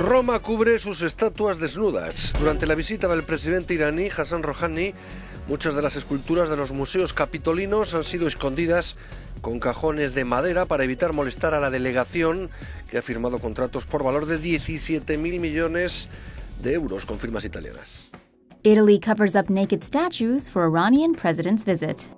Roma cubre sus estatuas desnudas. Durante la visita del presidente iraní Hassan Rouhani, muchas de las esculturas de los museos capitolinos han sido escondidas con cajones de madera para evitar molestar a la delegación, que ha firmado contratos por valor de 17.000 millones de euros con firmas italianas. Italy covers up naked statues for Iranian president's visit.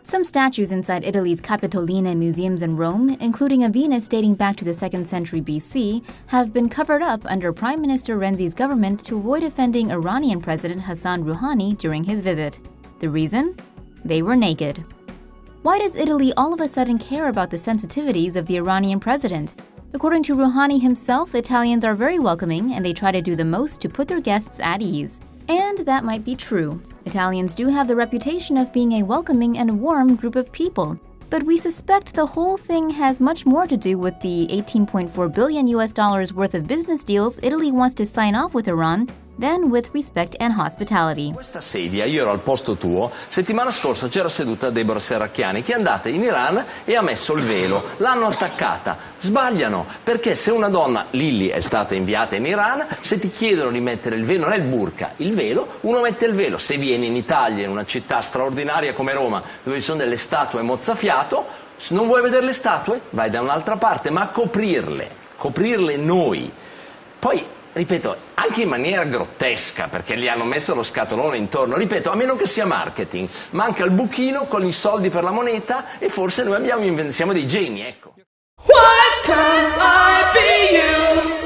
Some statues inside Italy's Capitoline museums in Rome, including a Venus dating back to the 2nd century BC, have been covered up under Prime Minister Renzi's government to avoid offending Iranian President Hassan Rouhani during his visit. The reason? They were naked. Why does Italy all of a sudden care about the sensitivities of the Iranian president? According to Rouhani himself, Italians are very welcoming and they try to do the most to put their guests at ease. And that might be true. Italians do have the reputation of being a welcoming and warm group of people. But we suspect the whole thing has much more to do with the $18.4 billion worth of business deals Italy wants to sign off with Iran than with respect and hospitality. Questa sedia, io ero al posto tuo, settimana scorsa c'era seduta Deborah Serracchiani, che è andata in Iran e ha messo il velo, l'hanno attaccata. Sbagliano, perché se una donna, Lilly è stata inviata in Iran, se ti chiedono di mettere il velo, non è il burqa, il velo, uno mette il velo. Se vieni in Italia, in una città straordinaria come Roma, dove ci sono delle statue mozzafiato, se non vuoi vedere le statue, vai da un'altra parte, ma coprirle noi. Poi, ripeto, anche in maniera grottesca, perché gli hanno messo lo scatolone intorno, ripeto, a meno che sia marketing, manca il buchino con i soldi per la moneta e forse noi siamo dei geni, ecco. What can I be you?